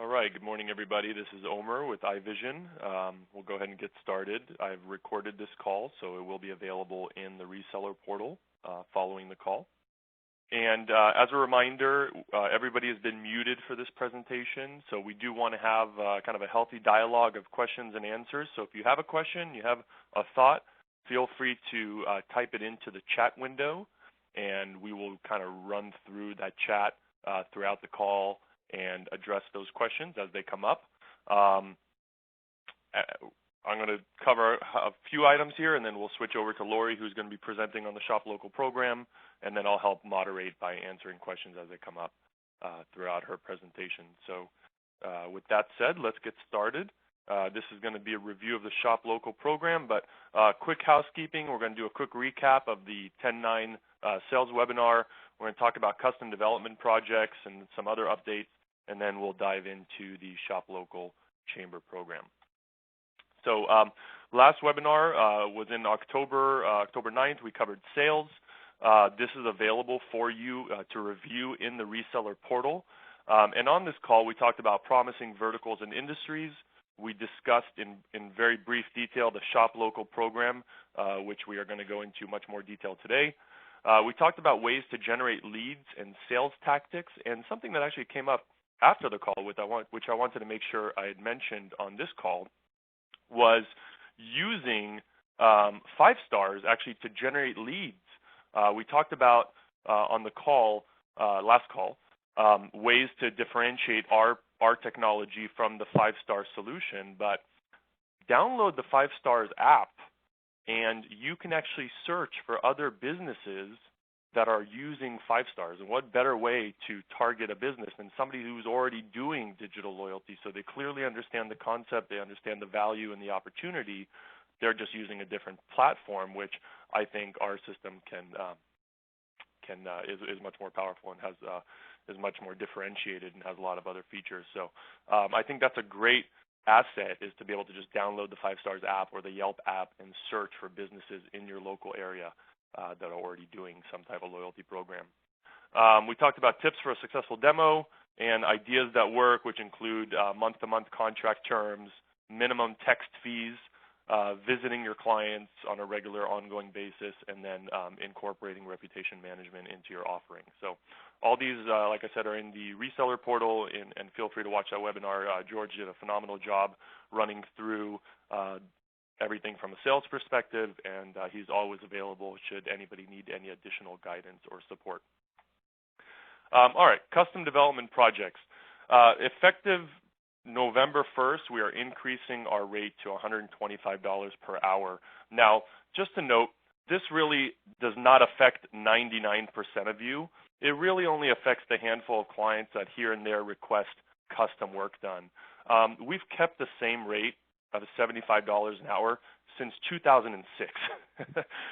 All right, good morning, everybody. This is Omer with iVision. We'll go ahead and get started. I've recorded this call, so it will be available in the reseller portal following the call. And as a reminder, everybody has been muted for this presentation, so we do want to have kind of a healthy dialogue of questions and answers. So if you have a question, you have a thought, feel free to type it into the chat window, and we will kind of run through that chat throughout the call and address those questions as they come up. I'm going to cover a few items here, and then we'll switch over to Lori, who's going to be presenting on the Shop Local program, and then I'll help moderate by answering questions as they come up throughout her presentation. So with that said, let's get started. This is going to be a review of the Shop Local program, but quick housekeeping. We're going to do a quick recap of the 10-9 sales webinar. We're going to talk about custom development projects and some other updates, and then we'll dive into the Shop Local Chamber program. So last webinar was in October 9th. We covered sales. This is available for you to review in the reseller portal. And on this call, we talked about promising verticals and industries. We discussed in very brief detail the Shop Local program, which we are going to go into much more detail today. We talked about ways to generate leads and sales tactics, and something that actually came up after the call, which I wanted to make sure I had mentioned on this call, was using 5 stars actually to generate leads. We talked about on the call, last call, ways to differentiate our technology from the 5-star solution, but download the 5 Stars app and you can actually search for other businesses that are using 5 stars. And what better way to target a business than somebody who's already doing digital loyalty? So they clearly understand the concept, they understand the value and the opportunity. They're just using a different platform, which I think our system is much more powerful and is much more differentiated and has a lot of other features. So I think that's a great asset, is to be able to just download the 5 Stars app or the Yelp app and search for businesses in your local area that are already doing some type of loyalty program. We talked about tips for a successful demo and ideas that work, which include month-to-month contract terms, minimum text fees, visiting your clients on a regular ongoing basis, and then incorporating reputation management into your offering. So all these, like I said, are in the reseller portal, and feel free to watch that webinar. George did a phenomenal job running through everything from a sales perspective, and he's always available should anybody need any additional guidance or support. All right, custom development projects. Effective November 1st, we are increasing our rate to $125 per hour. Now, just to note, this really does not affect 99% of you. It really only affects the handful of clients that here and there request custom work done. We've kept the same rate of $75 an hour since 2006.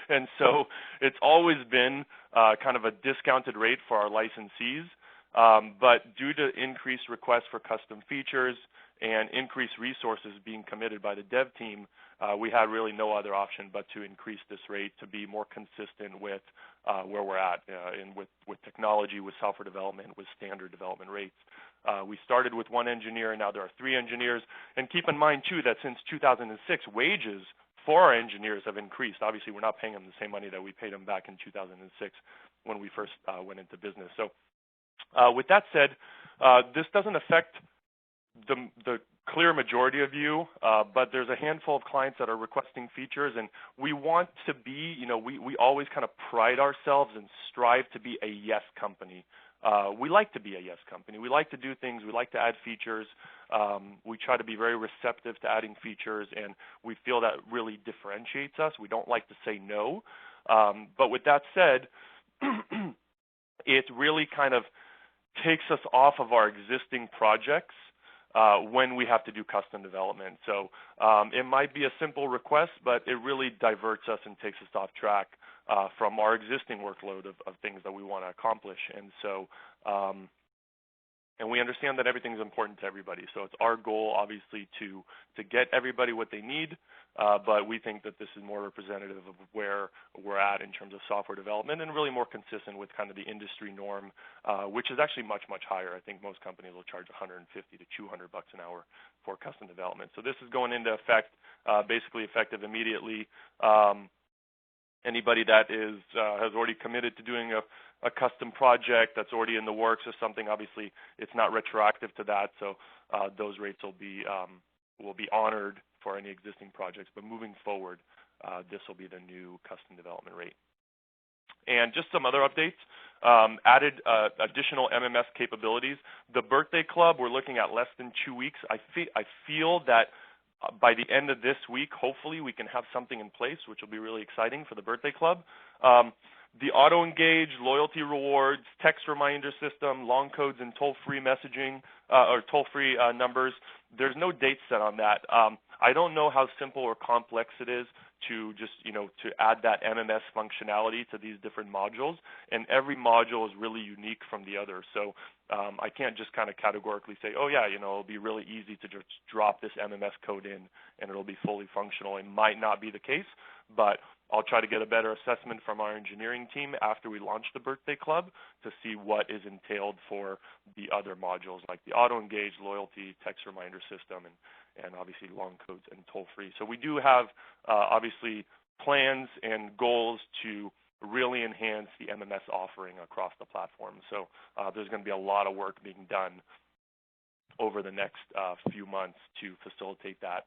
And so it's always been kind of a discounted rate for our licensees. But due to increased requests for custom features and increased resources being committed by the dev team, we had really no other option but to increase this rate to be more consistent with where we're at with technology, with software development, with standard development rates. We started with 1 engineer, and now there are 3 engineers. And keep in mind, too, that since 2006, wages for our engineers have increased. Obviously, we're not paying them the same money that we paid them back in 2006 when we first went into business. So with that said, this doesn't affect the clear majority of you, but there's a handful of clients that are requesting features, and we want to be, we always kind of pride ourselves and strive to be a yes company. We like to be a yes company. We like to do things. We like to add features. We try to be very receptive to adding features, and we feel that really differentiates us. We don't like to say no. But with that said, it really kind of takes us off of our existing projects when we have to do custom development. So it might be a simple request, but it really diverts us and takes us off track from our existing workload of things that we want to accomplish. And so, and we understand that everything is important to everybody. So it's our goal, obviously, to get everybody what they need but we think that this is more representative of where we're at in terms of software development and really more consistent with kind of the industry norm, which is actually much, much higher. I think most companies will charge $150 to $200 an hour for custom development. So this is going into effect, basically effective immediately. Anybody that has already committed to doing a custom project that's already in the works or something, obviously it's not retroactive to that, so those rates will be honored for any existing projects. But moving forward, this will be the new custom development rate. And just some other updates, added additional MMS capabilities. The Birthday Club, we're looking at less than 2 weeks. I feel that by the end of this week, hopefully, we can have something in place, which will be really exciting for the Birthday Club. The auto-engage, loyalty rewards, text reminder system, long codes, and toll-free messaging or toll-free numbers. There's no date set on that. I don't know how simple or complex it is to just, to add that MMS functionality to these different modules, and every module is really unique from the other. So I can't just kind of categorically say, oh yeah, it'll be really easy to just drop this MMS code in and it'll be fully functional. It might not be the case, but I'll try to get a better assessment from our engineering team after we launch the Birthday Club to see what is entailed for the other modules like the auto-engage, loyalty, text reminder system, and obviously long codes and toll-free. So we do have obviously plans and goals to really enhance the MMS offering across the platform. So there's going to be a lot of work being done over the next few months to facilitate that.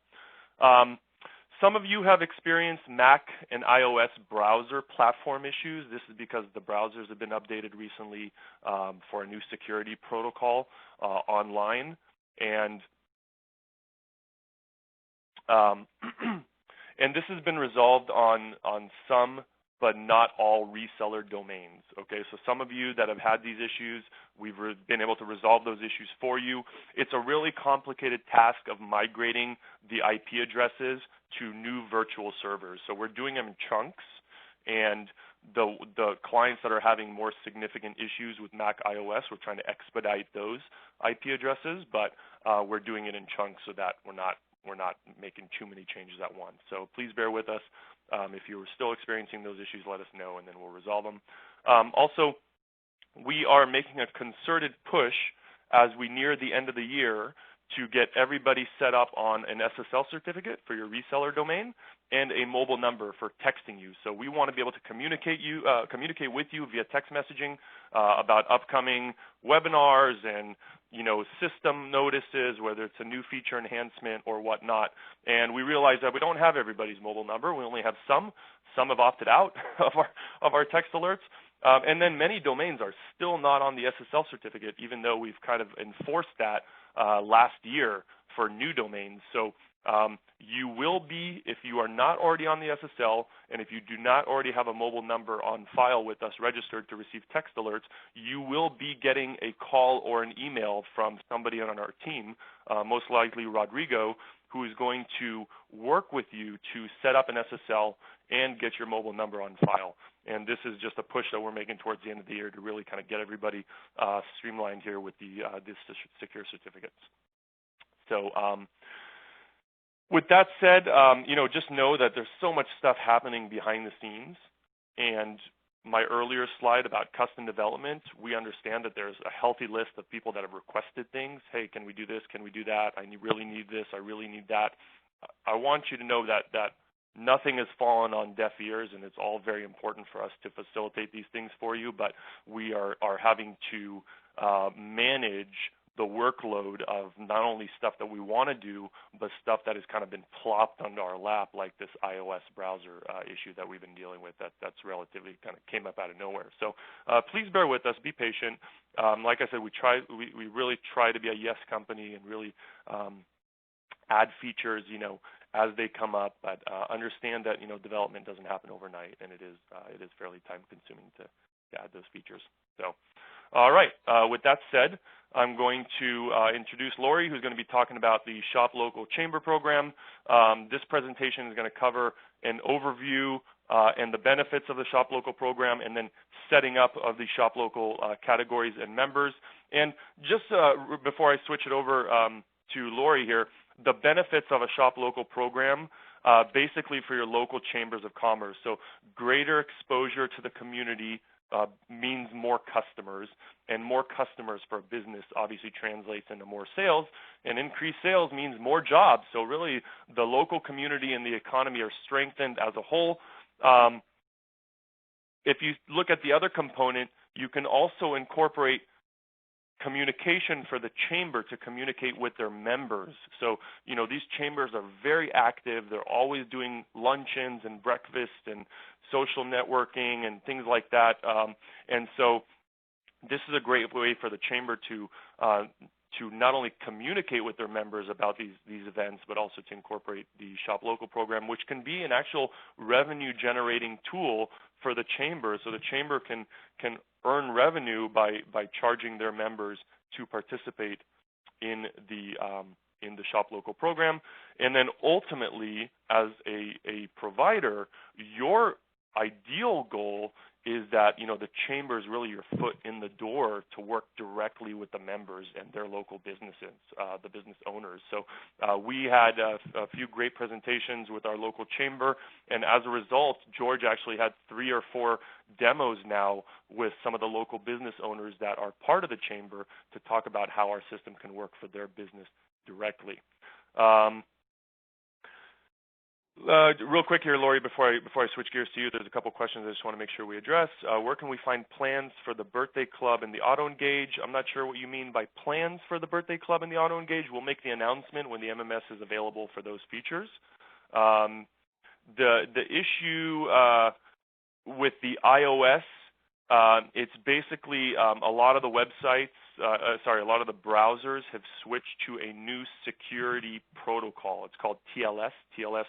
Some of you have experienced Mac and iOS browser platform issues. This is because the browsers have been updated recently for a new security protocol online, and this has been resolved on some but not all reseller domains. Okay, so some of you that have had these issues, we've been able to resolve those issues for you. It's a really complicated task of migrating the IP addresses to new virtual servers. So we're doing them in chunks, and the clients that are having more significant issues with Mac iOS, we're trying to expedite those IP addresses, but we're doing it in chunks so that we're not making too many changes at once. So please bear with us. If you're still experiencing those issues, let us know, and then we'll resolve them. Also, we are making a concerted push as we near the end of the year to get everybody set up on an SSL certificate for your reseller domain and a mobile number for texting you. So we want to be able to communicate with you via text messaging about upcoming webinars and system notices, whether it's a new feature enhancement or whatnot. And we realize that we don't have everybody's mobile number. We only have some. Some have opted out of our text alerts. And then many domains are still not on the SSL certificate, even though we've kind of enforced that last year for new domains. So you will be, if you are not already on the SSL, and if you do not already have a mobile number on file with us registered to receive text alerts, you will be getting a call or an email from somebody on our team, most likely Rodrigo, who is going to work with you to set up an SSL and get your mobile number on file. And this is just a push that we're making towards the end of the year to really kind of get everybody streamlined here with these secure certificates. So with that said, just know that there's so much stuff happening behind the scenes. And my earlier slide about custom development, we understand that there's a healthy list of people that have requested things. Hey, can we do this? Can we do that? I really need this. I really need that. I want you to know that nothing has fallen on deaf ears, and it's all very important for us to facilitate these things for you, but we are having to manage the workload of not only stuff that we want to do, but stuff that has kind of been plopped onto our lap, like this iOS browser issue that we've been dealing with that's relatively kind of came up out of nowhere. So please bear with us, be patient. Like I said, we really try to be a yes company and really add features, as they come up, but understand that, development doesn't happen overnight, and it is fairly time consuming to add those features. So, all right, with that said, I'm going to introduce Lori, who's going to be talking about the Shop Local Chamber Program. This presentation is going to cover an overview and the benefits of the Shop Local program, and then setting up of the Shop Local categories and members. And just before I switch it over to Lori here, the benefits of a Shop Local program, basically for your local chambers of commerce. So greater exposure to the community means more customers, and more customers for a business obviously translates into more sales, and increased sales means more jobs. So really, the local community and the economy are strengthened as a whole. If you look at the other component, you can also incorporate communication for the chamber to communicate with their members. So, these chambers are very active. They're always doing luncheons and breakfast and social networking and things like that. And so this is a great way for the chamber to not only communicate with their members about these events, but also to incorporate the Shop Local program, which can be an actual revenue generating tool for the chamber. So the chamber can earn revenue by charging their members to participate in the Shop Local program. And then ultimately, as a provider, your ideal goal is that the chamber is really your foot in the door to work directly with the members and their local businesses, the business owners. So we had a few great presentations with our local chamber, and as a result, George actually had 3 or 4 demos now with some of the local business owners that are part of the chamber to talk about how our system can work for their business directly. Real quick here, Lori, before I switch gears to you, there's a couple questions I just want to make sure we address. Where can we find plans for the birthday club and the auto engage? I'm not sure what you mean by plans for the birthday club and the auto engage. We'll make the announcement when the MMS is available for those features. The issue with the iOS, it's basically a lot of the websites, a lot of the browsers have switched to a new security protocol. It's called TLS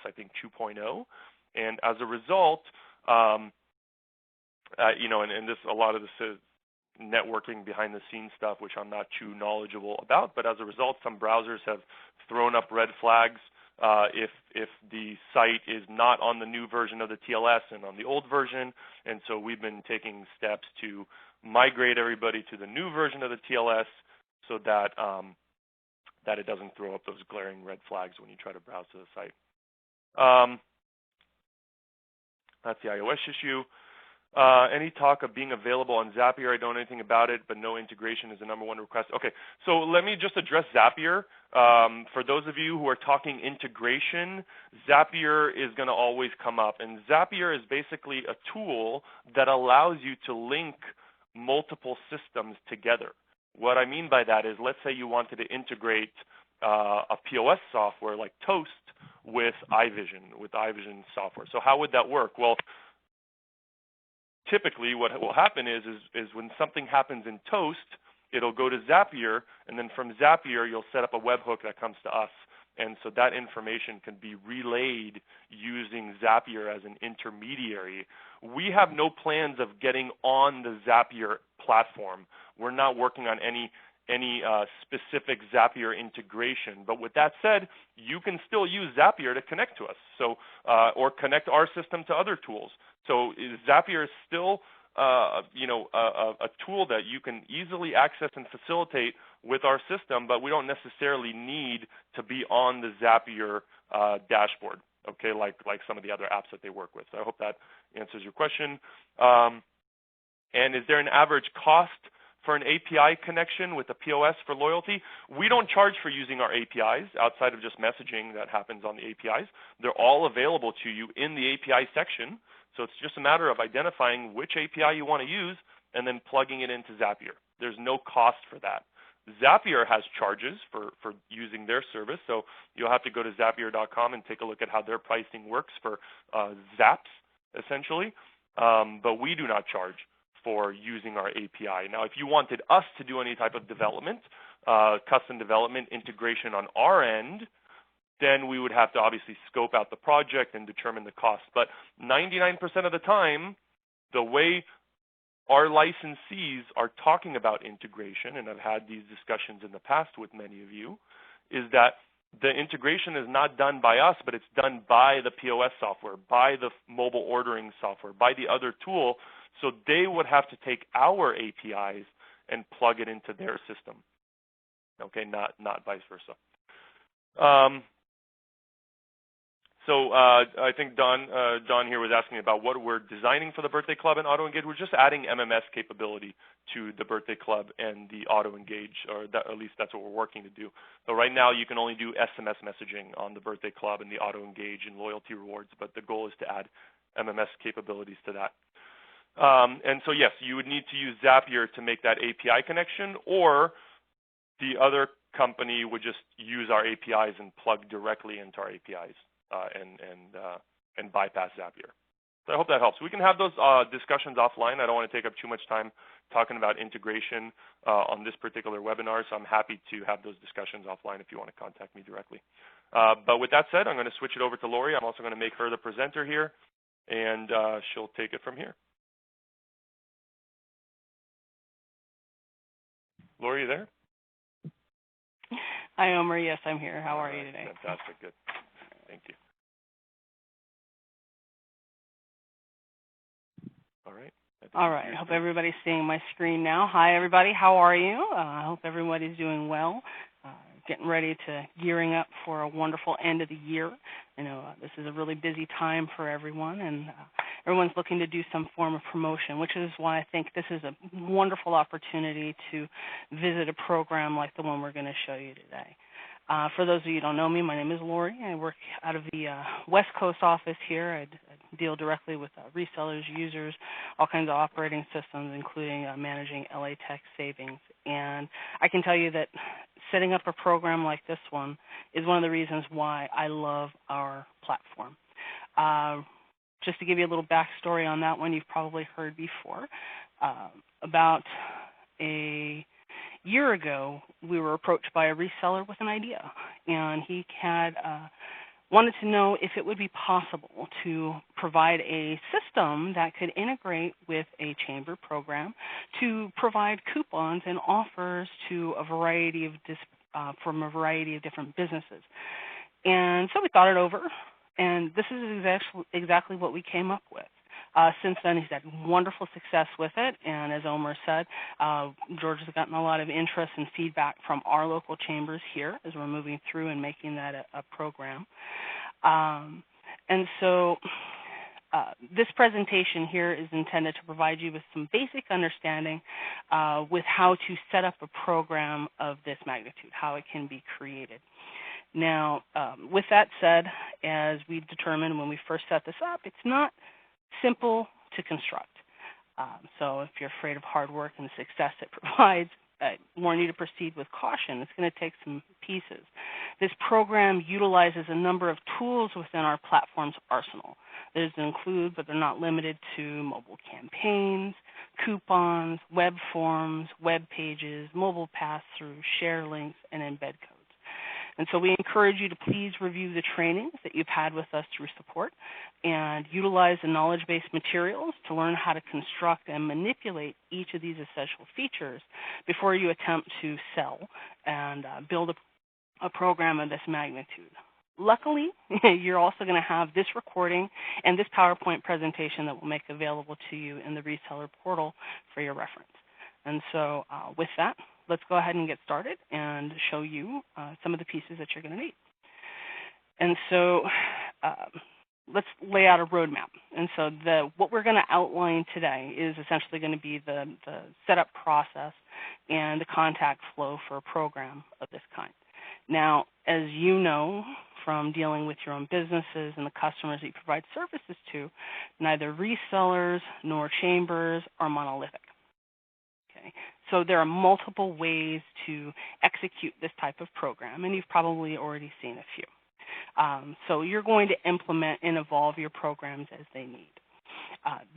I think 2.0, and as a result, and this a lot of this is networking behind the scenes stuff, which I'm not too knowledgeable about. But as a result, some browsers have thrown up red flags if the site is not on the new version of the TLS and on the old version. And so we've been taking steps to migrate everybody to the new version of the TLS so that that it doesn't throw up those glaring red flags when you try to browse to the site. That's the iOS issue. Any talk of being available on Zapier? I don't know anything about it, but no integration is the #1 request. Okay, so let me just address Zapier. For those of you who are talking integration, Zapier is going to always come up. And Zapier is basically a tool that allows you to link multiple systems together. What I mean by that is, let's say you wanted to integrate a POS software like Toast with iVision software. So how would that work? Well, typically what will happen is when something happens in Toast, it'll go to Zapier, and then from Zapier, you'll set up a webhook that comes to us. And so that information can be relayed using Zapier as an intermediary. We have no plans of getting on the Zapier platform. We're not working on any specific Zapier integration. But with that said, you can still use Zapier to connect to us, so or connect our system to other tools. So Zapier is still a tool that you can easily access and facilitate with our system, but we don't necessarily need to be on the Zapier dashboard, okay, like some of the other apps that they work with. So I hope that answers your question. And is there an average cost for an API connection with a POS for loyalty? We don't charge for using our APIs outside of just messaging that happens on the APIs. They're all available to you in the API section. So it's just a matter of identifying which API you want to use and then plugging it into Zapier. There's no cost for that. Zapier has charges for using their service, so you'll have to go to Zapier.com and take a look at how their pricing works for Zaps, essentially. But we do not charge for using our API. Now, if you wanted us to do any type of development, custom development, integration on our end, then we would have to obviously scope out the project and determine the cost. But 99% of the time, the way our licensees are talking about integration, and I've had these discussions in the past with many of you, is that the integration is not done by us, but it's done by the POS software, by the mobile ordering software, by the other tool. So they would have to take our APIs and plug it into their system. Okay, not vice versa. So I think Don here was asking about what we're designing for the Birthday Club and Auto Engage. We're just adding MMS capability to the Birthday Club and the Auto Engage, or at least that's what we're working to do. So right now you can only do SMS messaging on the Birthday Club and the Auto Engage and loyalty rewards, but the goal is to add MMS capabilities to that. And so yes, you would need to use Zapier to make that API connection, or the other company would just use our APIs and plug directly into our APIs. And bypass Zapier. So I hope that helps. We can have those discussions offline. I don't want to take up too much time talking about integration on this particular webinar, so I'm happy to have those discussions offline if you want to contact me directly. But with that said, I'm going to switch it over to Lori. I'm also going to make her the presenter here, and she'll take it from here. Lori, you there? Hi, Omer. Yes, I'm here. How are you today? Fantastic. Good. Thank you. All right. All right. I hope everybody's seeing my screen now. Hi, everybody. How are you? I hope everybody's doing well. Getting ready to gearing up for a wonderful end of the year. I know this is a really busy time for everyone, and everyone's looking to do some form of promotion, which is why I think this is a wonderful opportunity to visit a program like the one we're going to show you today. For those of you who don't know me, my name is Lori. I work out of the West Coast office here. I deal directly with resellers, users, all kinds of operating systems, including managing LA Tech savings. And I can tell you that setting up a program like this one is one of the reasons why I love our platform. Just to give you a little backstory on that one, you've probably heard before. About a year ago, we were approached by a reseller with an idea, and he had wanted to know if it would be possible to provide a system that could integrate with a chamber program to provide coupons and offers to a variety of from a variety of different businesses. And so we thought it over, and this is exactly what we came up with. Since then, he's had wonderful success with it, and as Omer said, George has gotten a lot of interest and feedback from our local chambers here as we're moving through and making that a program. And so this presentation here is intended to provide you with some basic understanding with how to set up a program of this magnitude, how it can be created. Now, with that said, as we determined when we first set this up, it's not simple to construct. So if you're afraid of hard work and the success it provides, I warn you to proceed with caution. It's going to take some pieces. This program utilizes a number of tools within our platform's arsenal. These include, but they're not limited to, mobile campaigns, coupons, web forms, web pages, mobile pass-through, share links, and embed codes. And so we encourage you to please review the trainings that you've had with us through support and utilize the knowledge-based materials to learn how to construct and manipulate each of these essential features before you attempt to sell and build a program of this magnitude. Luckily, you're also going to have this recording and this PowerPoint presentation that we'll make available to you in the reseller portal for your reference. And so with that, let's go ahead and get started and show you some of the pieces that you're going to need. And so let's lay out a roadmap. And so what we're going to outline today is essentially going to be the setup process and the contact flow for a program of this kind. Now, as you know from dealing with your own businesses and the customers that you provide services to, neither resellers nor chambers are monolithic. Okay. So there are multiple ways to execute this type of program, and you've probably already seen a few. So you're going to implement and evolve your programs as they need.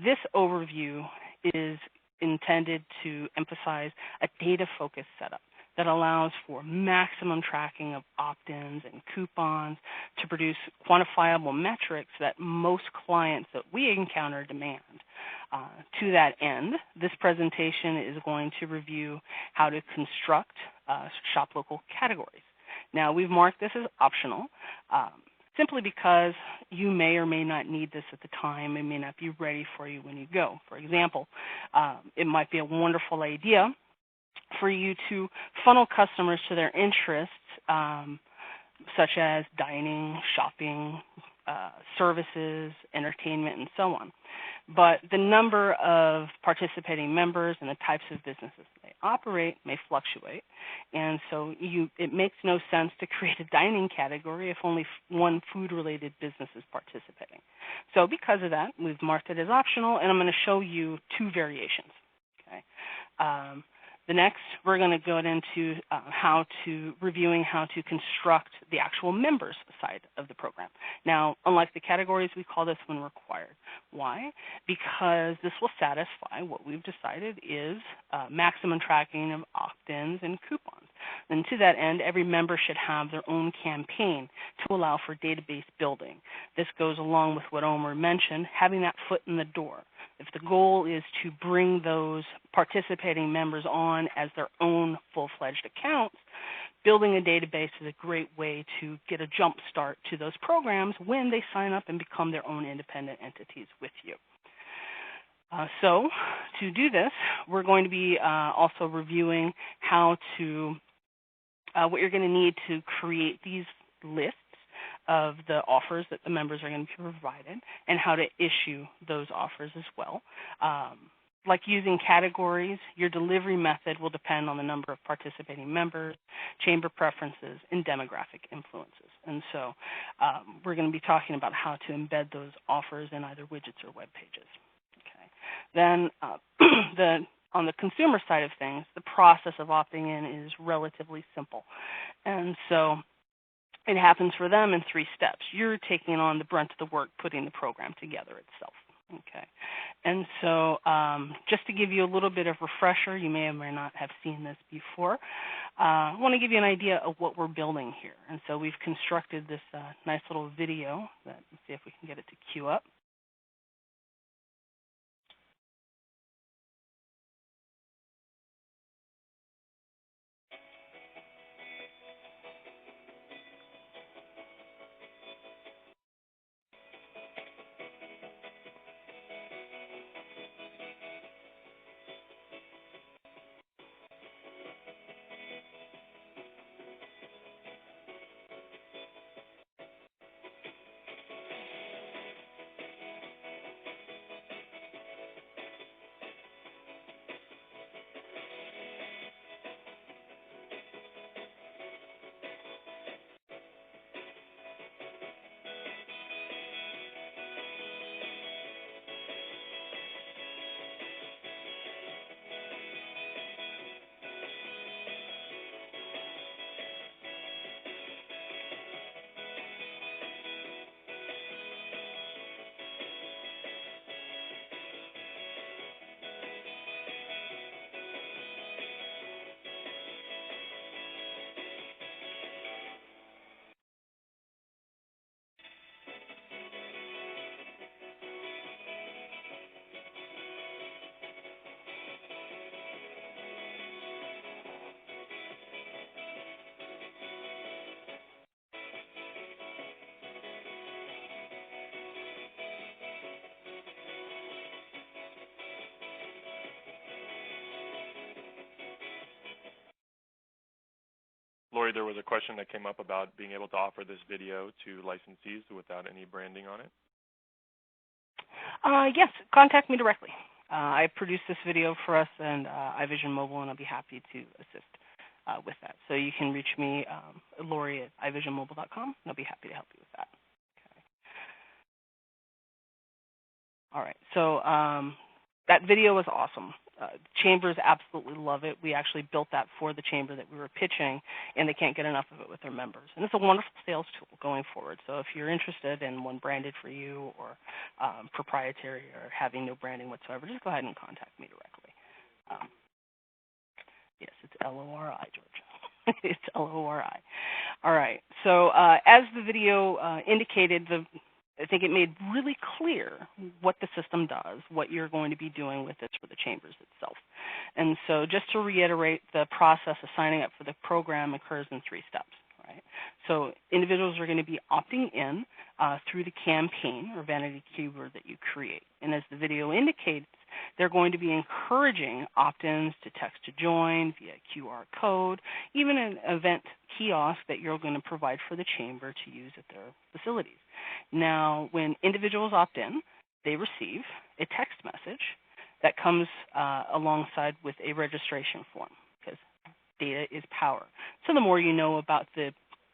This overview is intended to emphasize a data-focused setup that allows for maximum tracking of opt-ins and coupons to produce quantifiable metrics that most clients that we encounter demand. To that end, this presentation is going to review how to construct shop local categories. Now, we've marked this as optional simply because you may or may not need this at the time. It may not be ready for you when you go. For example, it might be a wonderful idea for you to funnel customers to their interests, such as dining, shopping, services, entertainment, and so on. But the number of participating members and the types of businesses they operate may fluctuate, and so it makes no sense to create a dining category if only one food-related business is participating. So because of that, we've marked it as optional, and I'm going to show you two variations. Okay. The next, we're going to go into reviewing how to construct the actual members side of the program. Now, unlike the categories, we call this one required. Why? Because this will satisfy what we've decided is maximum tracking of opt-ins and coupons. And to that end, every member should have their own campaign to allow for database building. This goes along with what Omer mentioned, having that foot in the door. If the goal is to bring those participating members on as their own full-fledged accounts, building a database is a great way to get a jump start to those programs when they sign up and become their own independent entities with you. So to do this, we're going to be also reviewing how to, what you're going to need to create these lists of the offers that the members are going to be provided and how to issue those offers as well. Like using categories, your delivery method will depend on the number of participating members, chamber preferences, and demographic influences. And so we're going to be talking about how to embed those offers in either widgets or web pages. Okay. Then on the consumer side of things, the process of opting in is relatively simple. And so it happens for them in 3 steps. You're taking on the brunt of the work putting the program together itself. Okay, and so just to give you a little bit of refresher, you may or may not have seen this before. I want to give you an idea of what we're building here. And so we've constructed this nice little video that, let's see if we can get it to queue up. Lori, there was a question that came up about being able to offer this video to licensees without any branding on it. Yes, contact me directly. I produced this video for us and iVisionMobile, and I'll be happy to assist with that. So you can reach me, Lori at iVisionMobile.com, and I'll be happy to help you with that. Okay. All right, so that video was awesome. Chambers absolutely love it. We actually built that for the chamber that we were pitching, and they can't get enough of it with their members. And it's a wonderful sales tool going forward. So if you're interested in one branded for you or proprietary or having no branding whatsoever, just go ahead and contact me directly. Yes, it's L-O-R-I, George. It's L-O-R-I. All right. So as the video indicated, I think it made really clear what the system does, what you're going to be doing with this for the chambers itself. And so just to reiterate, the process of signing up for the program occurs in 3 steps. Right? So individuals are going to be opting in through the campaign or vanity keyword that you create. And as the video indicates, They're going to be encouraging opt-ins to text to join via QR code, even an event kiosk that you're going to provide for the chamber to use at their facilities. Now, when individuals opt in, they receive a text message that comes alongside with a registration form, because data is power. So the more you know about the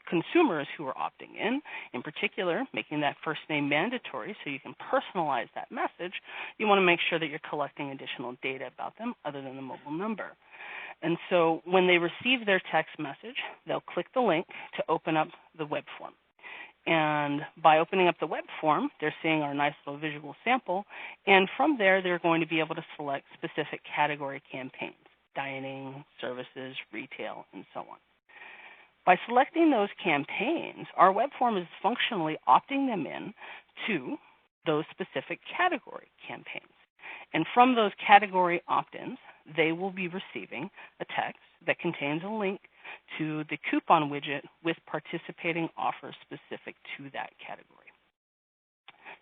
consumers who are opting in particular, making that first name mandatory so you can personalize that message, you want to make sure that you're collecting additional data about them other than the mobile number. And so when they receive their text message, they'll click the link to open up the web form. And by opening up the web form, they're seeing our nice little visual sample, and from there they're going to be able to select specific category campaigns: dining, services, retail, and so on. By selecting those campaigns, our web form is functionally opting them in to those specific category campaigns. And from those category opt-ins, they will be receiving a text that contains a link to the coupon widget with participating offers specific to that category.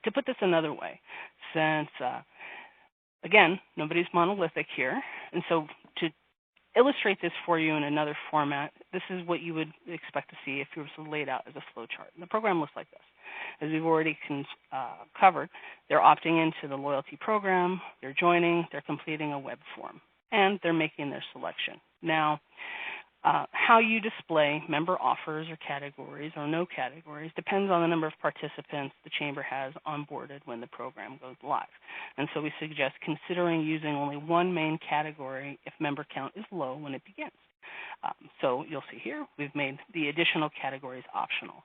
To put this another way, since, again, nobody's monolithic here, and so to illustrate this for you in another format, this is what you would expect to see if it was laid out as a flow chart. And the program looks like this. As we've already covered, they're opting into the loyalty program, they're joining, they're completing a web form, and they're making their selection. Now, how you display member offers or categories or no categories depends on the number of participants the chamber has onboarded when the program goes live. And so we suggest considering using only one main category if member count is low when it begins. So you'll see here we've made the additional categories optional.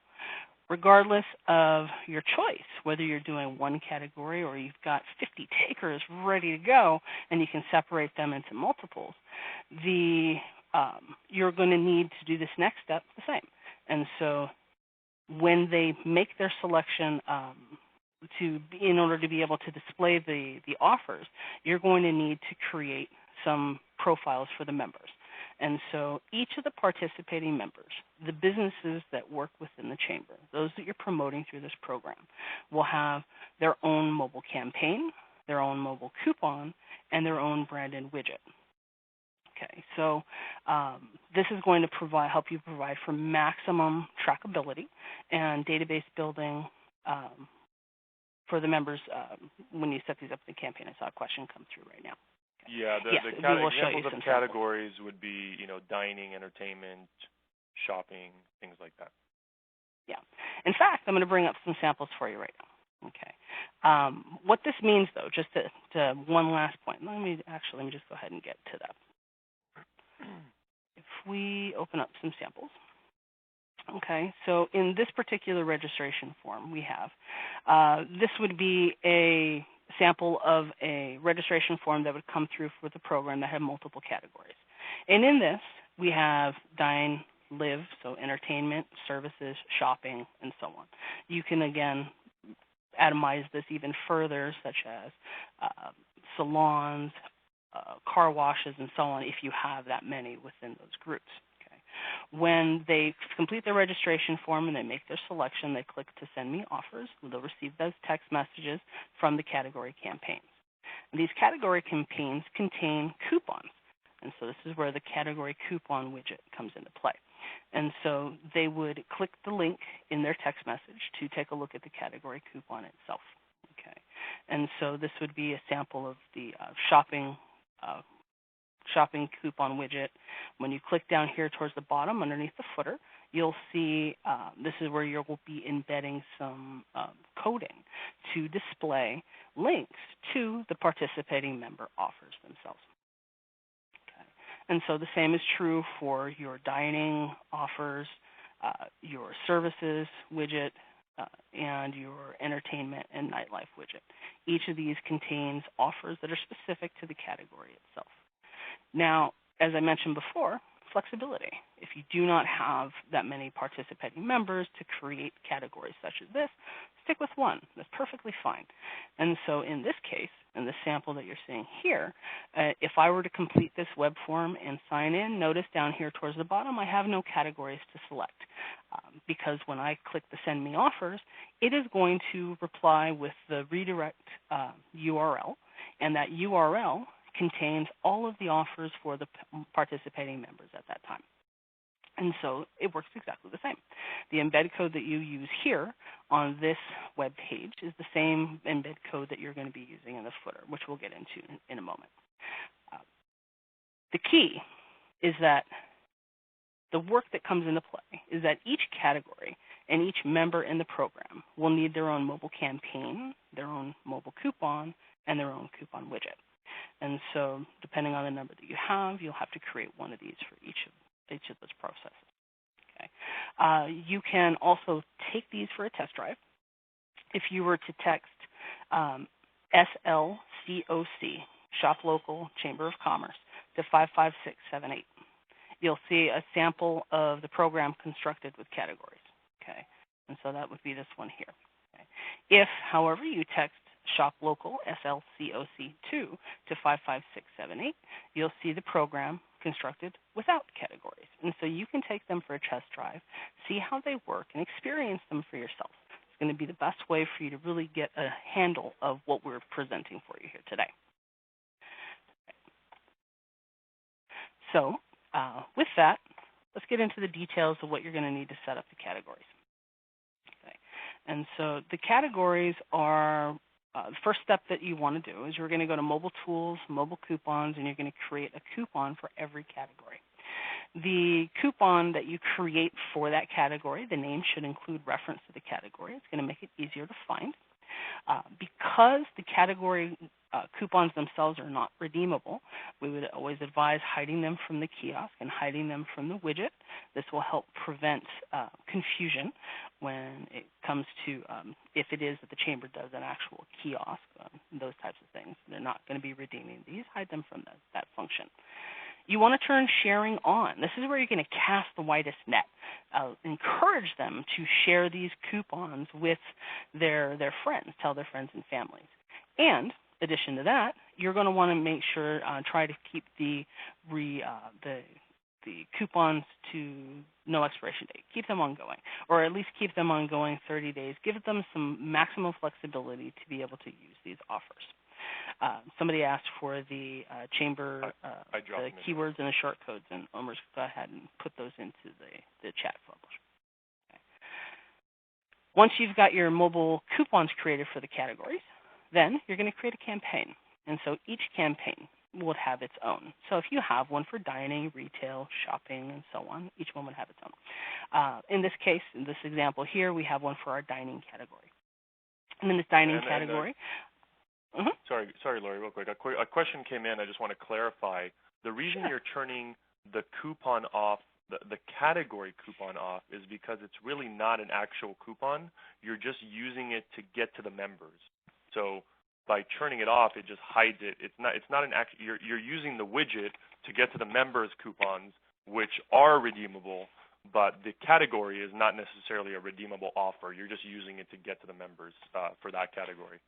Regardless of your choice, whether you're doing one category or you've got 50 takers ready to go and you can separate them into multiples, you're going to need to do this next step the same. And so when they make their selection in order to be able to display the offers, you're going to need to create some profiles for the members. And so each of the participating members, the businesses that work within the chamber, those that you're promoting through this program, will have their own mobile campaign, their own mobile coupon, and their own branded widget. Okay, so this is going to help you provide for maximum trackability and database building for the members when you set these up in the campaign. I saw a question come through right now. Okay. Yeah, the examples of categories would be, dining, entertainment, shopping, things like that. Yeah. In fact, I'm going to bring up some samples for you right now. Okay. What this means, though, just to one last point. Let me just go ahead and get to that. If we open up some samples, okay, so in this particular registration form we have, this would be a sample of a registration form that would come through for the program that had multiple categories. And in this, we have dine, live, so entertainment, services, shopping, and so on. You can, again, atomize this even further, such as salons, car washes, and so on, if you have that many within those groups. Okay. When they complete their registration form and they make their selection, they click to send me offers. They'll receive those text messages from the category campaigns. And these category campaigns contain coupons. And so this is where the category coupon widget comes into play. And so they would click the link in their text message to take a look at the category coupon itself. Okay. And so this would be a sample of the shopping coupon widget. When you click down here towards the bottom underneath the footer, you'll see this is where you will be embedding some coding to display links to the participating member offers themselves. Okay. And so the same is true for your dining offers, your services widget, and your entertainment and nightlife widget. Each of these contains offers that are specific to the category itself. Now, as I mentioned before, flexibility. If you do not have that many participating members to create categories such as this, stick with one. That's perfectly fine. And so in this case, in the sample that you're seeing here, if I were to complete this web form and sign in, notice down here towards the bottom, I have no categories to select because when I click the send me offers, it is going to reply with the redirect URL and that URL contains all of the offers for the participating members at that time. And so it works exactly the same. The embed code that you use here on this web page is the same embed code that you're going to be using in the footer, which we'll get into in a moment. The key is that the work that comes into play is that each category and each member in the program will need their own mobile campaign, their own mobile coupon, and their own coupon widget. And so depending on the number that you have, you'll have to create one of these for each of those processes. Okay. You can also take these for a test drive. If you were to text SLCOC, Shop Local Chamber of Commerce, to 55678, you'll see a sample of the program constructed with categories. Okay, and so that would be this one here. Okay. If, however, you text Shop Local SLCOC2 to 55678, you'll see the program constructed without categories. And so you can take them for a test drive, see how they work, and experience them for yourself. It's going to be the best way for you to really get a handle of what we're presenting for you here today. So with that, let's get into the details of what you're going to need to set up the categories. Okay. And so the categories are the first step that you want to do is you're going to go to Mobile Tools, Mobile Coupons, and you're going to create a coupon for every category. The coupon that you create for that category, the name should include reference to the category. It's going to make it easier to find. Because the category coupons themselves are not redeemable, we would always advise hiding them from the kiosk and hiding them from the widget. This will help prevent confusion when it comes to if it is that the chamber does an actual kiosk, those types of things. They're not going to be redeeming these. Hide them from that function. You want to turn sharing on. This is where you're going to cast the widest net. Encourage them to share these coupons with their friends, tell their friends and families. And in addition to that, you're going to want to make sure, try to keep the coupons to no expiration date. Keep them ongoing, or at least keep them ongoing 30 days. Give them some maximum flexibility to be able to use these offers. Somebody asked for the chamber, the keywords and the short codes, and Omer's go ahead and put those into the chat bubble. Okay. Once you've got your mobile coupons created for the categories, then you're going to create a campaign. And so each campaign would have its own. So if you have one for dining, retail, shopping, and so on, each one would have its own. In this case, in this example here, we have one for our dining category. And in this dining category, Sorry, Lori, real quick. A question came in. I just want to clarify. The reason you're turning the coupon off, the category coupon off, is because it's really not an actual coupon. You're just using it to get to the members. So by turning it off, it just hides it. It's not an actual. You're using the widget to get to the members' coupons, which are redeemable, but the category is not necessarily a redeemable offer. You're just using it to get to the members for that category.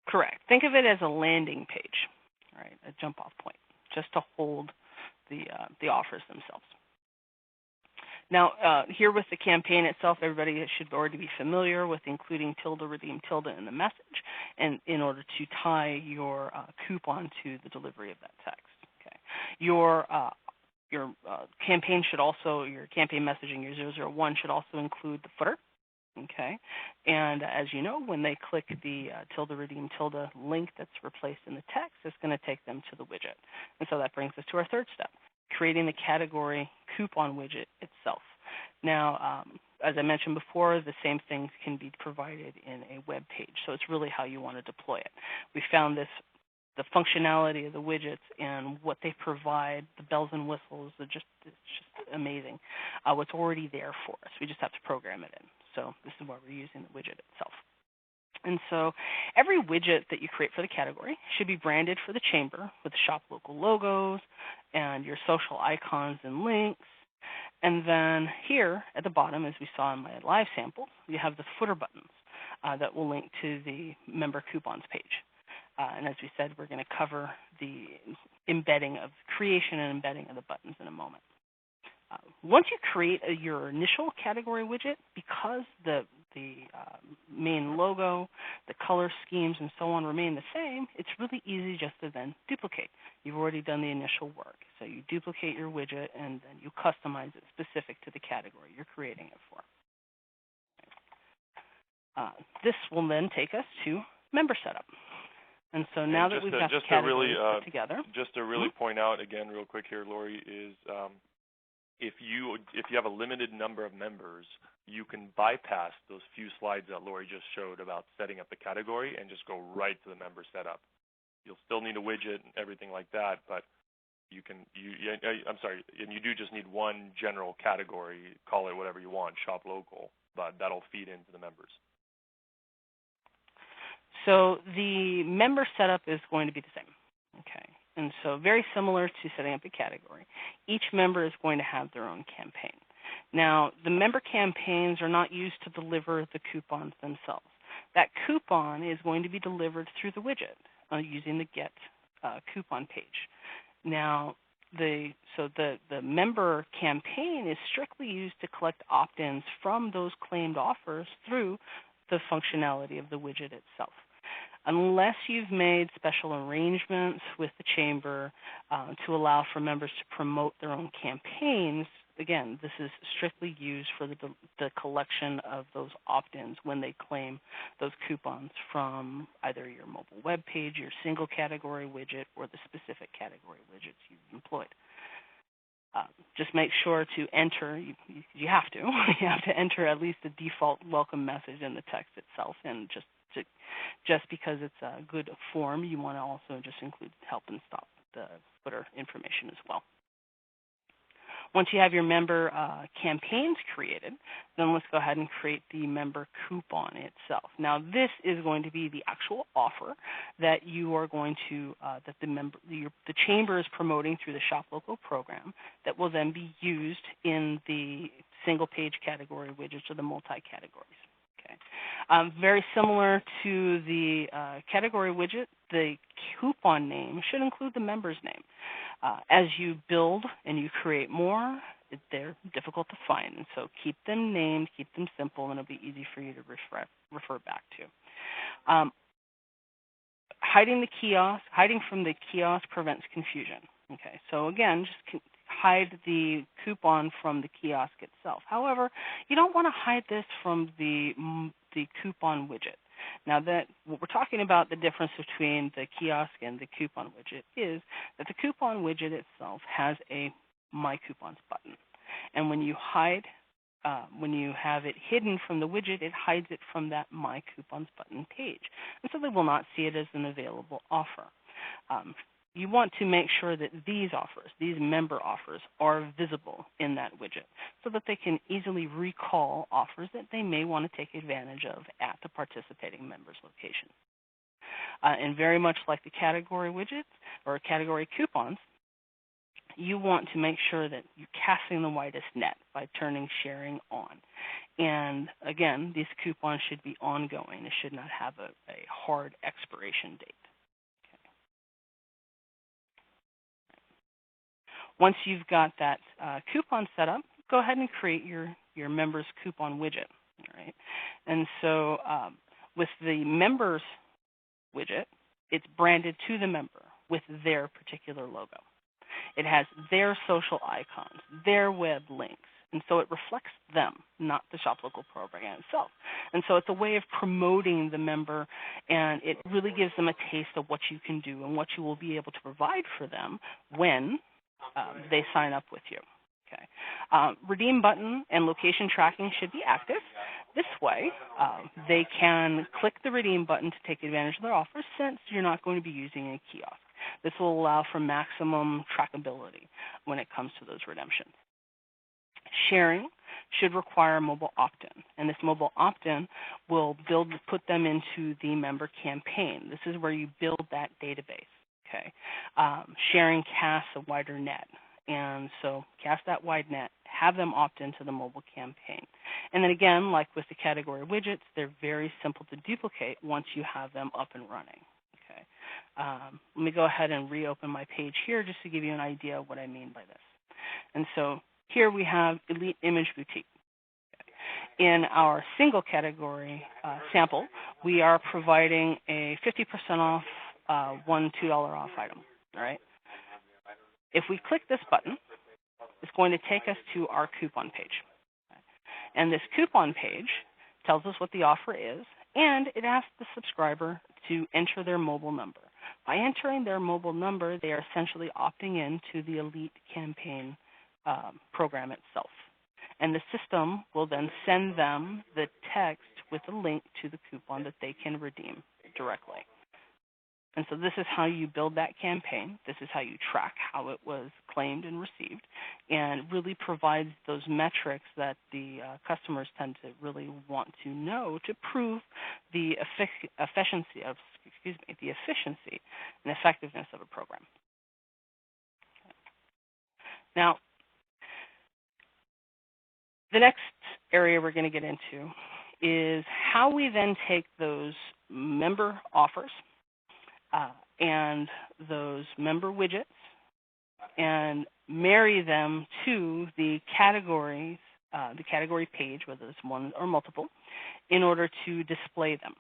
Correct. Think of it as a landing page, all right, a jump-off point, just to hold the offers themselves. Now, here with the campaign itself, everybody should already be familiar with including tilde, redeem tilde in the message, and in order to tie your coupon to the delivery of that text. Okay. Your campaign should also, your campaign messaging, your 001 should also include the footer. Okay, and as you know, when they click the tilde, redeem tilde link that's replaced in the text, it's going to take them to the widget. And so that brings us to our third step, creating the category coupon widget itself. Now, as I mentioned before, the same things can be provided in a web page, so it's really how you want to deploy it. We found the functionality of the widgets and what they provide, the bells and whistles, it's just amazing. What's already there for us. We just have to program it in. So this is why we're using the widget itself. And so every widget that you create for the category should be branded for the chamber with the Shop Local logos and your social icons and links. And then here at the bottom, as we saw in my live sample, you have the footer buttons that will link to the member coupons page. And as we said, we're going to cover the embedding of creation and embedding of the buttons in a moment. Once you create your initial category widget, because the main logo, the color schemes, and so on remain the same, it's really easy just to then duplicate. You've already done the initial work. So you duplicate your widget, and then you customize it specific to the category you're creating it for. This will then take us to member setup. And so now that we've got the categories put together. Just to really point out again real quick here, Lori, is if you have a limited number of members, you can bypass those few slides that Lori just showed about setting up the category and just go right to the member setup. You'll still need a widget and everything like that, but you do just need one general category, call it whatever you want, shop local, but that'll feed into the members. So the member setup is going to be the same, okay? And so very similar to setting up a category. Each member is going to have their own campaign. Now, the member campaigns are not used to deliver the coupons themselves. That coupon is going to be delivered through the widget using the Get Coupon page. Now, the member campaign is strictly used to collect opt-ins from those claimed offers through the functionality of the widget itself. Unless you've made special arrangements with the chamber to allow for members to promote their own campaigns, again, this is strictly used for the collection of those opt-ins when they claim those coupons from either your mobile web page, your single category widget, or the specific category widgets you've employed. Just make sure to enter, you have to enter at least the default welcome message in the text itself, and just because it's a good form, you want to also just include help and stop the footer information as well. Once you have your member campaigns created, then let's go ahead and create the member coupon itself. Now, this is going to be the actual offer that you are going to that the chamber is promoting through the Shop Local program that will then be used in the single page category widgets or the multi-categories. Okay. Very similar to the category widget, the coupon name should include the member's name. As you build and you create more, they're difficult to find. And so keep them named, keep them simple, and it'll be easy for you to refer back to. Hiding from the kiosk prevents confusion. Okay, so again, just hide the coupon from the kiosk itself. However, you don't want to hide this from the coupon widget. Now, that what we're talking about, the difference between the kiosk and the coupon widget is that the coupon widget itself has a My Coupons button. And when you have it hidden from the widget, it hides it from that My Coupons button page. And so they will not see it as an available offer. You want to make sure that these offers, these member offers, are visible in that widget so that they can easily recall offers that they may want to take advantage of at the participating members' location. And very much like the category widgets or category coupons, you want to make sure that you're casting the widest net by turning sharing on. And again, these coupons should be ongoing. They should not have a hard expiration date. Once you've got that coupon set up, go ahead and create your members coupon widget. All right? And so with the members widget, it's branded to the member with their particular logo. It has their social icons, their web links, and so it reflects them, not the Shop Local program itself. And so it's a way of promoting the member, and it really gives them a taste of what you can do and what you will be able to provide for them when they sign up with you. Okay. Redeem button and location tracking should be active. This way, they can click the redeem button to take advantage of their offers since you're not going to be using a kiosk. This will allow for maximum trackability when it comes to those redemptions. Sharing should require mobile opt-in, and this mobile opt-in will put them into the member campaign. This is where you build that database. Okay, sharing casts a wider net, and so cast that wide net, have them opt into the mobile campaign. And then again, like with the category widgets, they're very simple to duplicate once you have them up and running. Okay, let me go ahead and reopen my page here just to give you an idea of what I mean by this. And so Here we have Elite Image Boutique. In our single category sample, we are providing a 50% off one $2 off item. All right. If we click this button, it's going to take us to our coupon page. And this coupon page tells us what the offer is, and it asks the subscriber to enter their mobile number. By entering their mobile number, they are essentially opting in to the Elite campaign program itself. And the system will then send them the text with a link to the coupon that they can redeem directly. And so this is how you build that campaign. This is how you track how it was claimed and received, and really provides those metrics that the customers tend to really want to know to prove the efficiency and effectiveness of a program. Now, the next area we're going to get into is how we then take those member offers and those member widgets and marry them to the categories, the category page, whether it's one or multiple, in order to display them.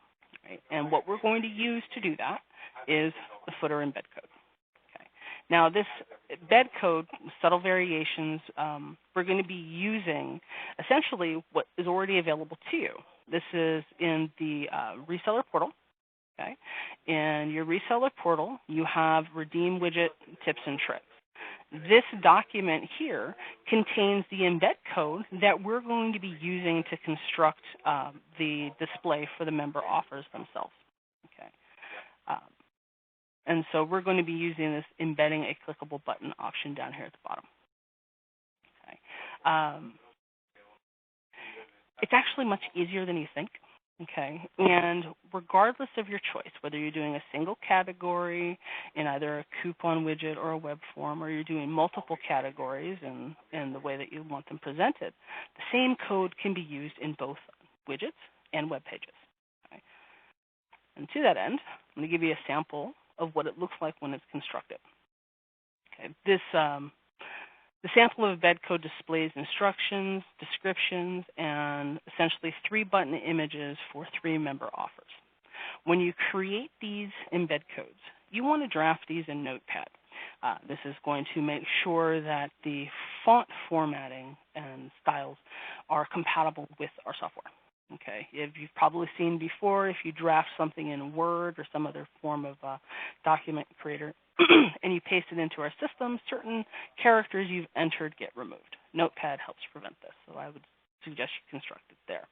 Right? And what we're going to use to do that is the footer embed code. Okay. Now, this embed code, subtle variations, we're going to be using essentially what is already available to you. This is in the reseller portal. Okay. In your reseller portal, you have redeem widget tips and tricks. This document here contains the embed code that we're going to be using to construct the display for the member offers themselves. Okay. And so we're going to be using this embedding a clickable button option down here at the bottom. Okay. It's actually much easier than you think. Okay, and regardless of your choice, whether you're doing a single category in either a coupon widget or a web form, or you're doing multiple categories in the way that you want them presented, the same code can be used in both widgets and web pages. Okay? And to that end, I'm going to give you a sample of what it looks like when it's constructed. Okay, the sample of embed code displays instructions, descriptions, and essentially 3 button images for 3 member offers. When you create these embed codes, you want to draft these in Notepad. This is going to make sure that the font formatting and styles are compatible with our software. Okay, if you've probably seen before, if you draft something in Word or some other form of document creator, and you paste it into our system, certain characters you've entered get removed. Notepad helps prevent this, so I would suggest you construct it there.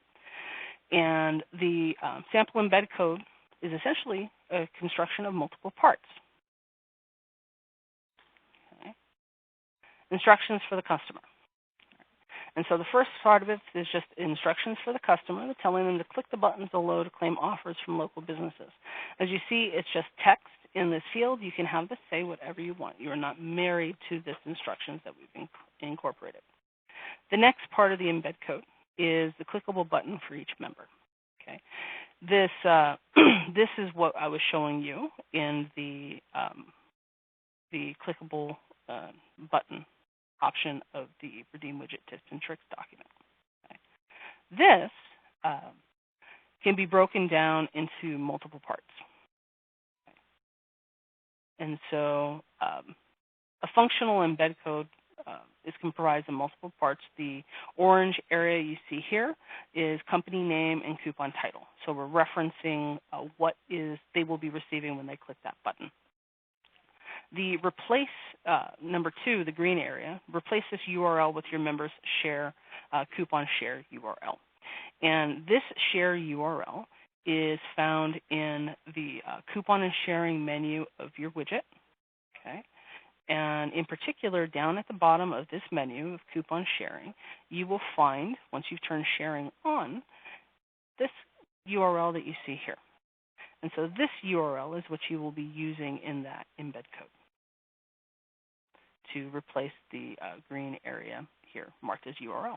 And the sample embed code is essentially a construction of multiple parts. Okay. Instructions for the customer. And so the first part of it is just instructions for the customer, telling them to click the buttons below to claim offers from local businesses. As you see, it's just text in this field. You can have this say whatever you want. You are not married to this instructions that we've incorporated. The next part of the embed code is the clickable button for each member. Okay, this this is what I was showing you in the clickable button option of the redeem widget tips and tricks document. Okay. This can be broken down into multiple parts. Okay. And so a functional embed code is comprised of multiple parts. The orange area you see here is company name and coupon title. So we're referencing what they will be receiving when they click that button. The replace, number 2, the green area, replace this URL with your members' coupon share URL. And this share URL is found in the coupon and sharing menu of your widget. Okay. And in particular, down at the bottom of this menu of coupon sharing, you will find, once you've turned sharing on, this URL that you see here. And so this URL is what you will be using in that embed code to replace the green area here marked as URL.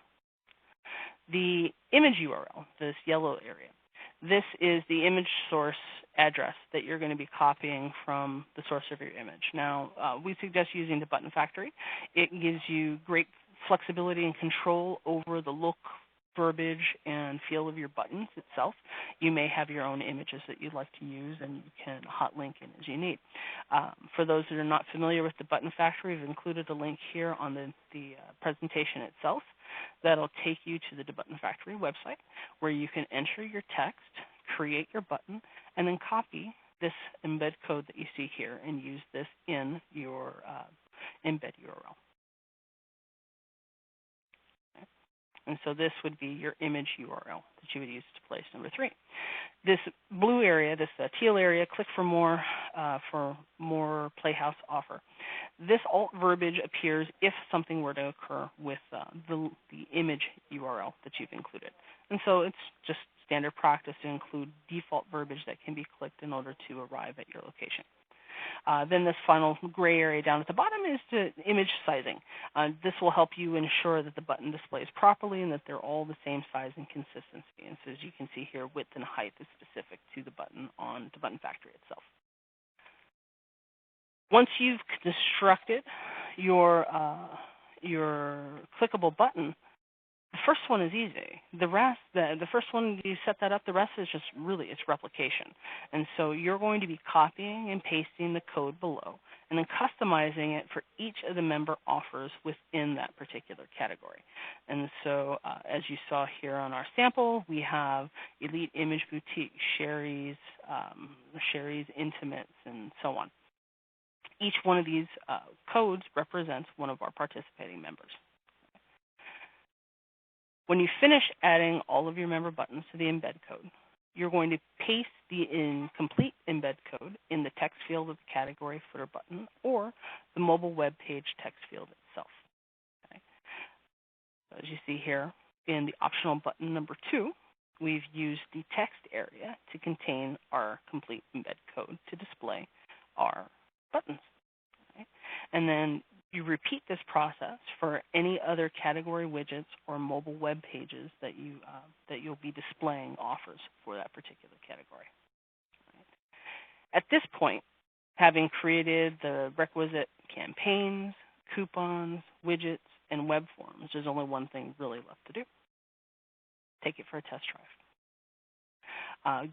The image URL, this yellow area, this is the image source address that you're going to be copying from the source of your image. Now, we suggest using the Button Factory. It gives you great flexibility and control over the look, verbiage, and feel of your buttons itself. You may have your own images that you'd like to use, and you can hot link in as you need. For those that are not familiar with the Button Factory, we've included a link here on the presentation itself that'll take you to the Button Factory website, where you can enter your text, create your button, and then copy this embed code that you see here and use this in your embed URL. And so this would be your image URL that you would use to place number 3. This blue area, this teal area, click for more Playhouse offer. This alt verbiage appears if something were to occur with the image URL that you've included. And so it's just standard practice to include default verbiage that can be clicked in order to arrive at your location. Then this final gray area down at the bottom is the image sizing. This will help you ensure that the button displays properly and that they're all the same size and consistency. And so as you can see here, width and height is specific to the button on the Button Factory itself. Once you've constructed your clickable button, the first one is easy. The rest, the first one you set that up, the rest is just really it's replication. And so you're going to be copying and pasting the code below and then customizing it for each of the member offers within that particular category. And so as you saw here on our sample, we have Elite Image Boutique, Sherry's Intimates, and so on. Each one of these codes represents one of our participating members. When you finish adding all of your member buttons to the embed code, you're going to paste the incomplete embed code in the text field of the category footer button or the mobile web page text field itself. Okay. So as you see here in the optional button number 2, we've used the text area to contain our complete embed code to display our buttons. Okay. And then you repeat this process for any other category widgets or mobile web pages that you'll be displaying offers for that particular category. Right. At this point, having created the requisite campaigns, coupons, widgets, and web forms, there's only one thing really left to do. Take it for a test drive.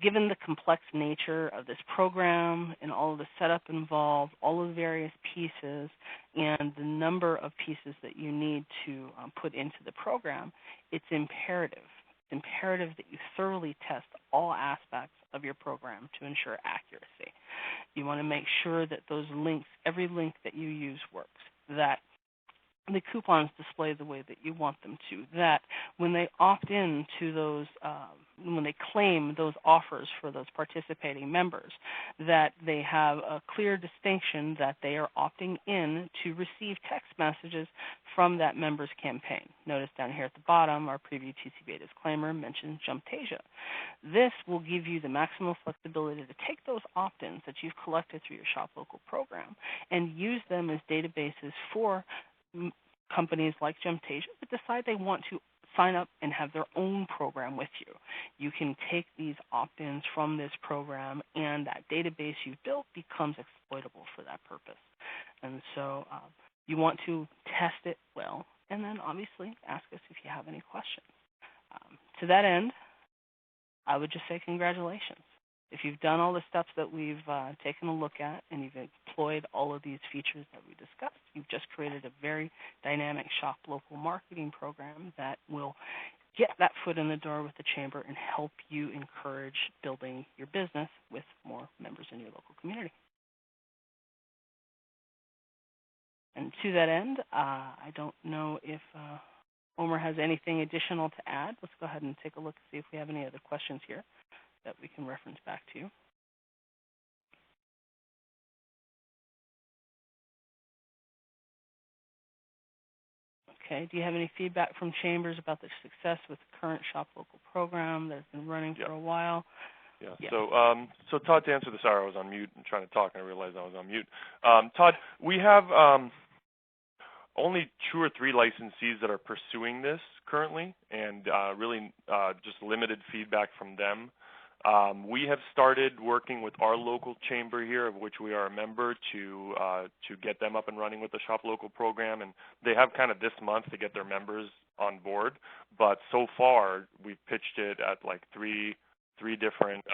Given the complex nature of this program and all of the setup involved, all of the various pieces, and the number of pieces that you need to put into the program, it's imperative that you thoroughly test all aspects of your program to ensure accuracy. You want to make sure that those links, every link that you use works, that the coupons display the way that you want them to, that when they opt in to those, when they claim those offers for those participating members, that they have a clear distinction that they are opting in to receive text messages from that member's campaign. Notice down here at the bottom, our preview TCBA disclaimer mentions Jumptasia. This will give you the maximum flexibility to take those opt-ins that you've collected through your Shop Local program and use them as databases for companies like Jumptasia that decide they want to sign up and have their own program with you. You can take these opt-ins from this program, and that database you built becomes exploitable for that purpose. And so you want to test it well, and then obviously ask us if you have any questions. To that end, I would just say congratulations. If you've done all the steps that we've taken a look at and you've employed all of these features that we discussed, you've just created a very dynamic Shop Local marketing program that will get that foot in the door with the Chamber and help you encourage building your business with more members in your local community. And to that end, I don't know if Omer has anything additional to add. Let's go ahead and take a look and see if we have any other questions here that we can reference back to. Okay, do you have any feedback from Chambers about the success with the current Shop Local program that's been running for a while? Yeah. So Todd, to answer this, sorry, I was on mute and trying to talk, and I realized I was on mute. Todd, we have only 2 or 3 licensees that are pursuing this currently, and really just limited feedback from them. We have started working with our local chamber here, of which we are a member, to get them up and running with the Shop Local program, and they have kind of this month to get their members on board. But so far, we've pitched it at like three different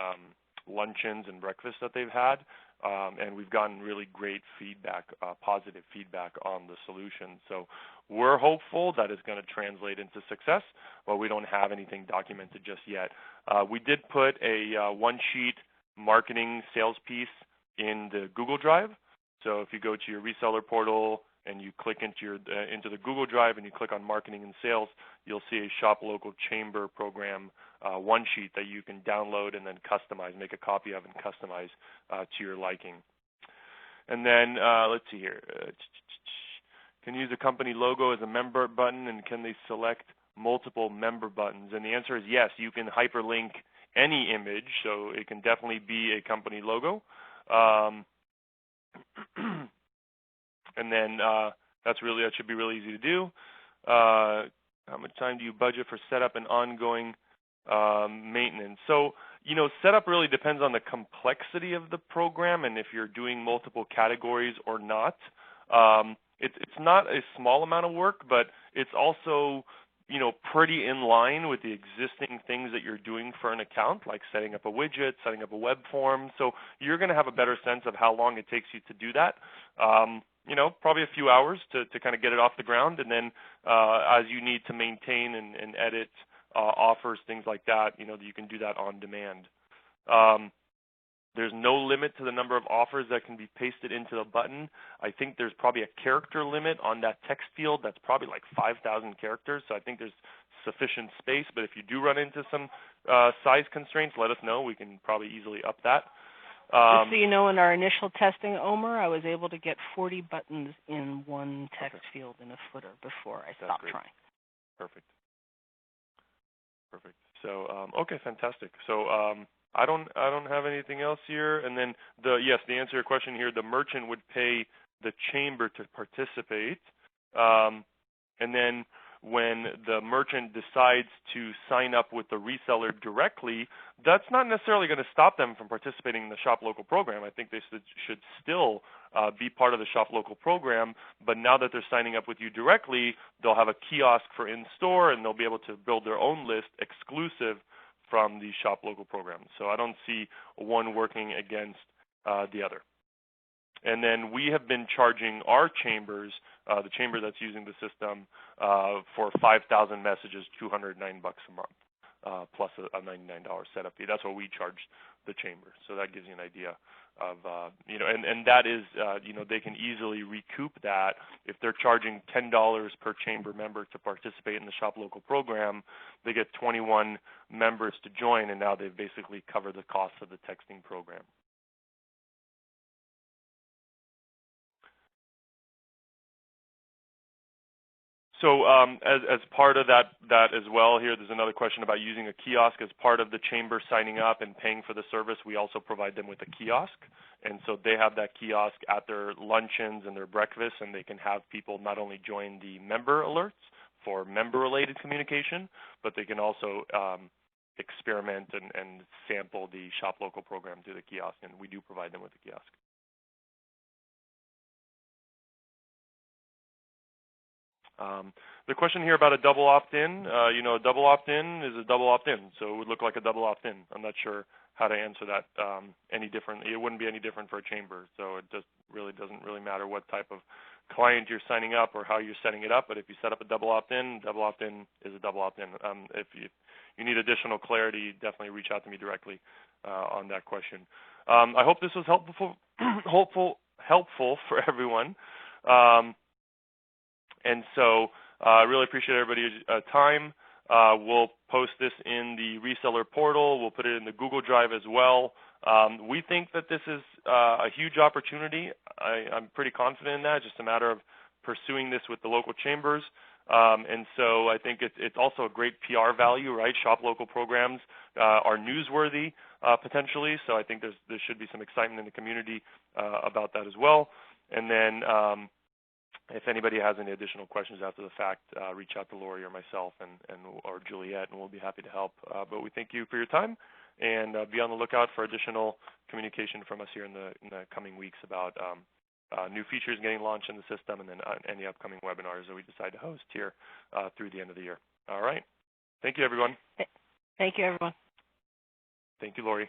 luncheons and breakfasts that they've had, and we've gotten really great feedback, positive feedback on the solution. So we're hopeful that it's going to translate into success, but we don't have anything documented just yet. We did put a one-sheet marketing sales piece in the Google Drive. So if you go to your reseller portal and you click into the Google Drive and you click on marketing and sales, you'll see a Shop Local Chamber program one sheet that you can download and then customize, make a copy of and customize to your liking. And then let's see here. Can you use a company logo as a member button, and can they select multiple member buttons? And the answer is yes. You can hyperlink any image, so it can definitely be a company logo. And then that should be really easy to do. How much time do you budget for setup and ongoing maintenance? So, setup really depends on the complexity of the program and if you're doing multiple categories or not. It's not a small amount of work, but it's also, pretty in line with the existing things that you're doing for an account, like setting up a widget, setting up a web form. So you're going to have a better sense of how long it takes you to do that. Probably a few hours to kind of get it off the ground, and then as you need to maintain and edit offers, things like that, you can do that on demand. There's no limit to the number of offers that can be pasted into the button. I think there's probably a character limit on that text field that's probably like 5,000 characters, so I think there's sufficient space. But if you do run into some size constraints, let us know. We can probably easily up that. Just so you know, in our initial testing, Omer, I was able to get 40 buttons in one text field in a footer before I stopped trying. Perfect. So, okay, fantastic. So I don't have anything else here. And then the answer to your question here, the merchant would pay the chamber to participate. And then when the merchant decides to sign up with the reseller directly, that's not necessarily going to stop them from participating in the Shop Local program. I think they should still be part of the Shop Local program, but now that they're signing up with you directly, they'll have a kiosk for in-store, and they'll be able to build their own list exclusive from the Shop Local program. So I don't see one working against the other. And then we have been charging our chambers, the chamber that's using the system, for 5,000 messages, $209 a month, plus a $99 setup fee. That's what we charge the chamber. So that gives you an idea of, and that is, they can easily recoup that. If they're charging $10 per chamber member to participate in the Shop Local program, they get 21 members to join, and now they've basically covered the cost of the texting program. So as part of that as well here, there's another question about using a kiosk as part of the chamber signing up and paying for the service. We also provide them with a kiosk. And so they have that kiosk at their luncheons and their breakfasts, and they can have people not only join the member alerts for member-related communication, but they can also experiment and sample the Shop Local program through the kiosk, and we do provide them with a kiosk. The question here about a double opt-in, a double opt-in is a double opt-in, so it would look like a double opt-in. I'm not sure how to answer that any differently. It wouldn't be any different for a chamber, so it just really doesn't really matter what type of client you're signing up or how you're setting it up, but if you set up a double opt-in is a double opt-in. If you need additional clarity, definitely reach out to me directly on that question. I hope this was helpful for everyone. And so I really appreciate everybody's time. We'll post this in the reseller portal. We'll put it in the Google Drive as well. We think that this is a huge opportunity. I'm pretty confident in that. It's just a matter of pursuing this with the local chambers. And so I think it's also a great PR value, right? Shop Local programs are newsworthy potentially. So I think there should be some excitement in the community about that as well. And then If anybody has any additional questions after the fact, reach out to Lori or myself or Juliet, and we'll be happy to help. But we thank you for your time, and be on the lookout for additional communication from us here in the coming weeks about new features getting launched in the system, and then any upcoming webinars that we decide to host here through the end of the year. All right. Thank you, everyone. Thank you, everyone. Thank you, Lori.